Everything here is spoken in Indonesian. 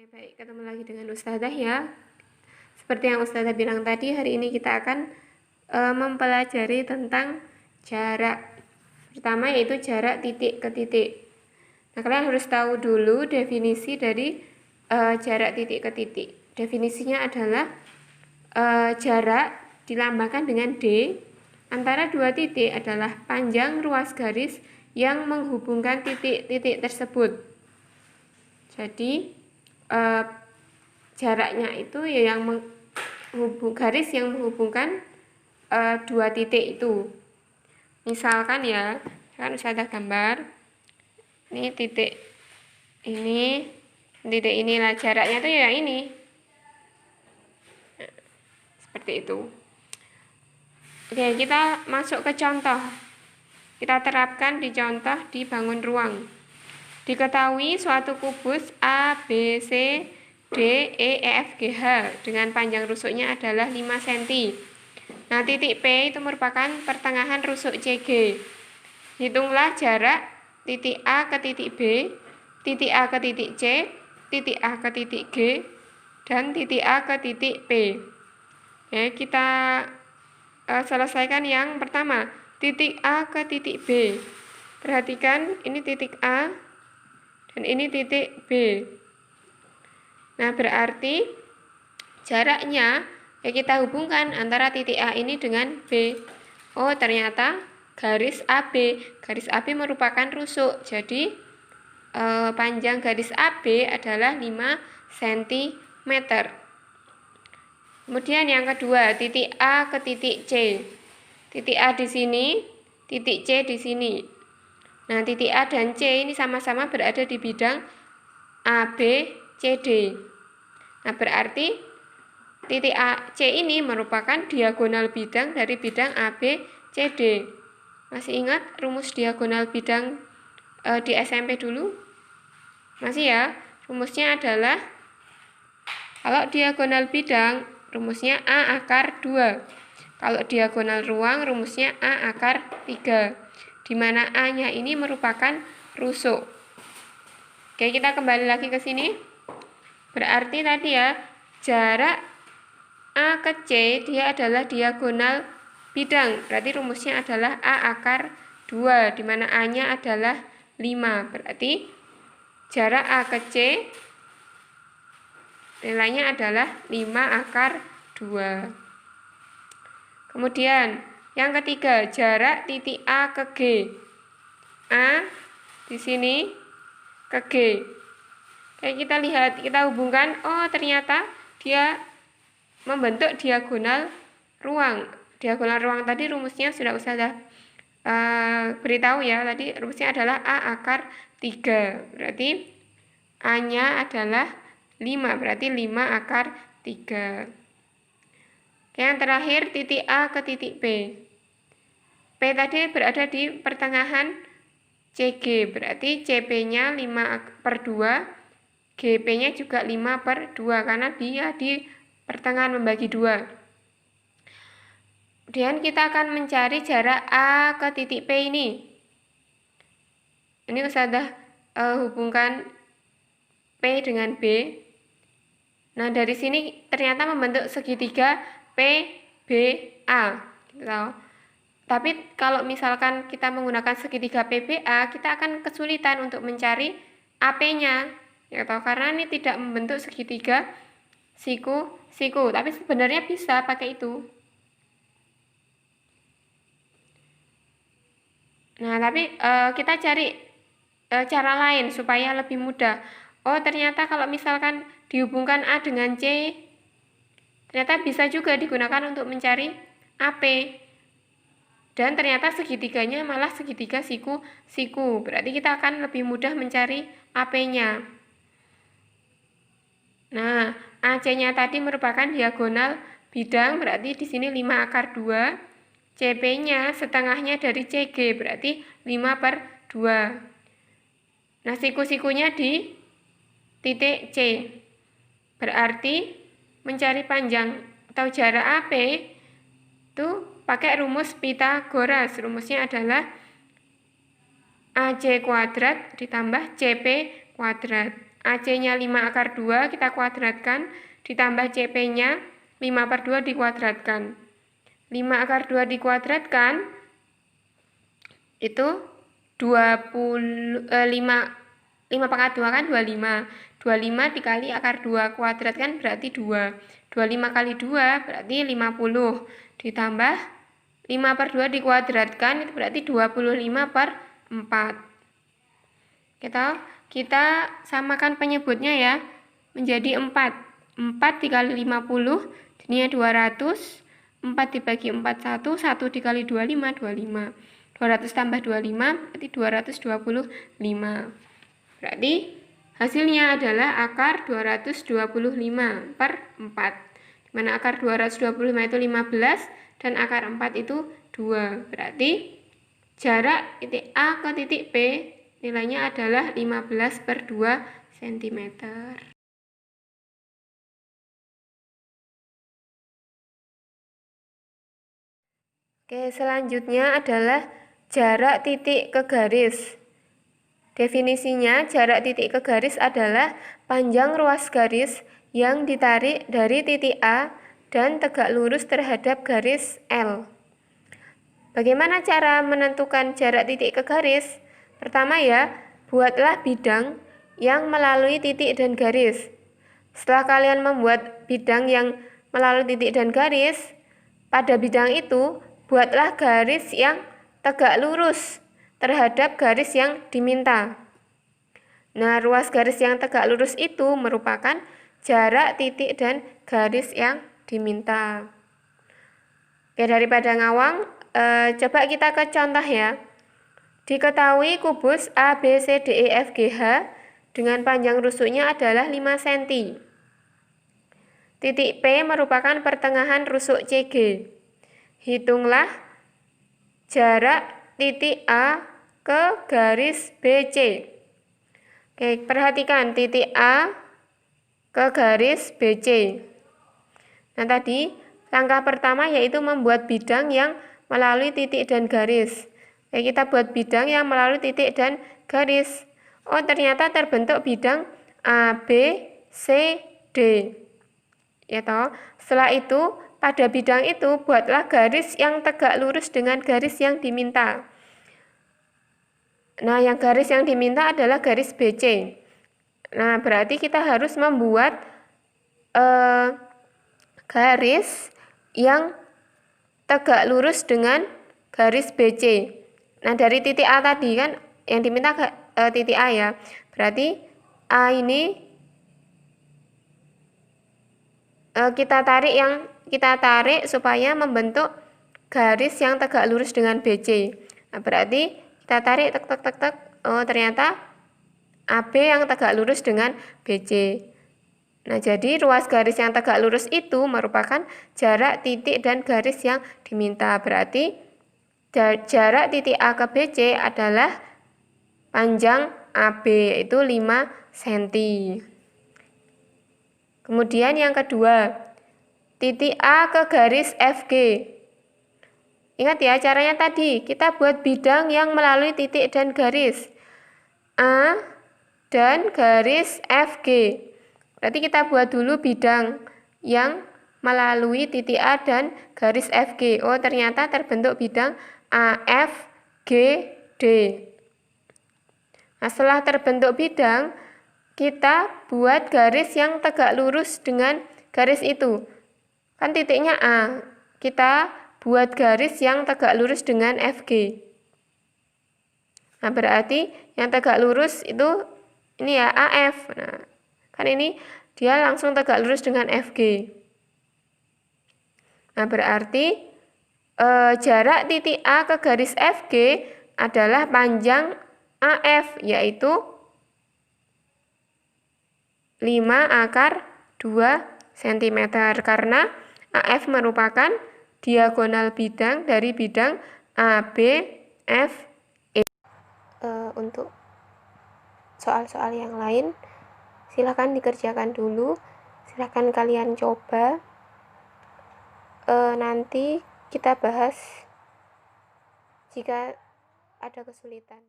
Oke, baik, ketemu lagi dengan Ustazah ya. Seperti yang Ustazah bilang tadi, hari ini kita akan mempelajari tentang jarak. Pertama yaitu jarak titik ke titik. Nah, kalian harus tahu dulu definisi dari jarak titik ke titik. Definisinya adalah jarak dilambangkan dengan D antara dua titik adalah panjang ruas garis yang menghubungkan titik-titik tersebut. Jadi jaraknya itu ya yang garis yang menghubungkan dua titik itu. Misalkan ya, kan saya ada gambar. Ini titik ini lah, jaraknya tuh ya ini. Nah, seperti itu. Oke, kita masuk ke contoh. Kita terapkan di contoh di bangun ruang. Diketahui suatu kubus A, B, C, D, E, F, G, H dengan panjang rusuknya adalah 5 cm. Nah, titik P itu merupakan pertengahan rusuk CG. Hitunglah jarak titik A ke titik B, titik A ke titik C, titik A ke titik G, dan titik A ke titik P. Ya, kita selesaikan yang pertama, titik A ke titik B. Perhatikan, ini titik A dan ini titik B. Nah, berarti jaraknya ya kita hubungkan antara titik A ini dengan B. Oh, ternyata garis AB. Garis AB merupakan rusuk. Jadi panjang garis AB adalah 5 cm. Kemudian yang kedua, titik A ke titik C. Titik A di sini, titik C di sini. Nah, titik A dan C ini sama-sama berada di bidang AB, CD. Nah, berarti titik A, C ini merupakan diagonal bidang dari bidang AB, CD. Masih ingat rumus diagonal bidang di SMP dulu? Masih ya? Rumusnya adalah, kalau diagonal bidang, rumusnya A akar 2. Kalau diagonal ruang, rumusnya A akar 3. Di mana A-nya ini merupakan rusuk. Oke, kita kembali lagi ke sini. Berarti tadi ya, jarak A ke C dia adalah diagonal bidang. Berarti rumusnya adalah A akar 2, di mana A-nya adalah 5. Berarti jarak A ke C nilainya adalah 5 akar 2. Kemudian yang ketiga, jarak titik A ke G. A di sini ke G. Kayak kita lihat, kita hubungkan, oh ternyata dia membentuk diagonal ruang. Diagonal ruang tadi rumusnya sudah saya beritahu ya, tadi rumusnya adalah A akar 3. Berarti A-nya adalah 5, berarti 5 akar 3. Yang terakhir, titik A ke titik P. P tadi berada di pertengahan CG, berarti CP-nya 5/2, GP-nya juga 5/2, karena dia di pertengahan membagi 2. Kemudian kita akan mencari jarak A ke titik P ini. Ini sudah hubungkan P dengan B. Nah, dari sini ternyata membentuk segitiga PBA. Tapi kalau misalkan kita menggunakan segitiga PBA, kita akan kesulitan untuk mencari AP-nya. Ya, karena ini tidak membentuk segitiga siku. Tapi sebenarnya bisa pakai itu. Nah, tapi kita cari cara lain supaya lebih mudah. Oh, ternyata kalau misalkan dihubungkan A dengan C, ternyata bisa juga digunakan untuk mencari AP. Dan ternyata segitiganya malah segitiga siku. Berarti kita akan lebih mudah mencari AP-nya. Nah, AC-nya tadi merupakan diagonal bidang, berarti di sini 5 akar 2. CP-nya setengahnya dari CG, berarti 5/2. Nah, siku-sikunya di titik C. Berarti mencari panjang atau jarak AP itu pakai rumus Pythagoras. Rumusnya adalah AC² ditambah CP². AC-nya 5/2 kita kuadratkan, ditambah CP-nya 5/2 dikuadratkan. 5/2 dikuadratkan itu 5/2 kan 25. 25 dikali akar 2 kuadrat kan berarti 2. 25 kali 2 berarti 50. Ditambah 5/2 dikuadratkan itu berarti 25/4. Kita samakan penyebutnya ya, menjadi 4. 4 dikali 50, jadinya 200. 4 dibagi 4, 1 dikali 25, 25. 200 tambah 25, berarti 225. Berarti hasilnya adalah akar 225/4. Dimana akar 225 itu 15, dan akar 4 itu 2. Berarti jarak titik A ke titik B nilainya adalah 15/2 cm. Oke, selanjutnya adalah jarak titik ke garis. Definisinya, jarak titik ke garis adalah panjang ruas garis yang ditarik dari titik A dan tegak lurus terhadap garis L. Bagaimana cara menentukan jarak titik ke garis? Pertama ya, buatlah bidang yang melalui titik dan garis. Setelah kalian membuat bidang yang melalui titik dan garis, pada bidang itu buatlah garis yang tegak lurus terhadap garis yang diminta. Nah, ruas garis yang tegak lurus itu merupakan jarak titik dan garis yang diminta. Oke, daripada ngawang, coba kita ke contoh ya. Diketahui kubus A, B, C, D, E, F, G, H dengan panjang rusuknya adalah 5 cm. Titik P merupakan pertengahan rusuk CG. Hitunglah jarak titik A ke garis BC. Oke, perhatikan titik A ke garis BC. Nah, tadi langkah pertama yaitu membuat bidang yang melalui titik dan garis. Oke, kita buat bidang yang melalui titik dan garis. Oh, ternyata terbentuk bidang A, B, C, D. Ya toh. Setelah itu, pada bidang itu buatlah garis yang tegak lurus dengan garis yang diminta. Nah, yang garis yang diminta adalah garis BC. Nah, berarti kita harus membuat garis yang tegak lurus dengan garis BC. Nah, dari titik A tadi kan yang diminta titik A ya. Berarti A ini kita tarik supaya membentuk garis yang tegak lurus dengan BC. Nah, berarti kita tarik tek. Oh, ternyata AB yang tegak lurus dengan BC. Nah, jadi ruas garis yang tegak lurus itu merupakan jarak titik dan garis yang diminta. Berarti jarak titik A ke BC adalah panjang AB, yaitu 5 cm. Kemudian yang kedua, titik A ke garis FG. Ingat ya, caranya tadi kita buat bidang yang melalui titik dan garis A dan garis FG. Berarti kita buat dulu bidang yang melalui titik A dan garis FG. Oh, ternyata terbentuk bidang AFGD. Nah, setelah terbentuk bidang, kita buat garis yang tegak lurus dengan garis itu. Kan titiknya A. Kita buat garis yang tegak lurus dengan FG. Nah, berarti yang tegak lurus itu ini ya AF. Nah, kan ini dia langsung tegak lurus dengan FG. Nah, berarti jarak titik A ke garis FG adalah panjang AF, yaitu 5/2 cm, karena AF merupakan diagonal bidang dari bidang ABFE. Untuk soal-soal yang lain silakan dikerjakan dulu, silakan kalian coba, nanti kita bahas jika ada kesulitan.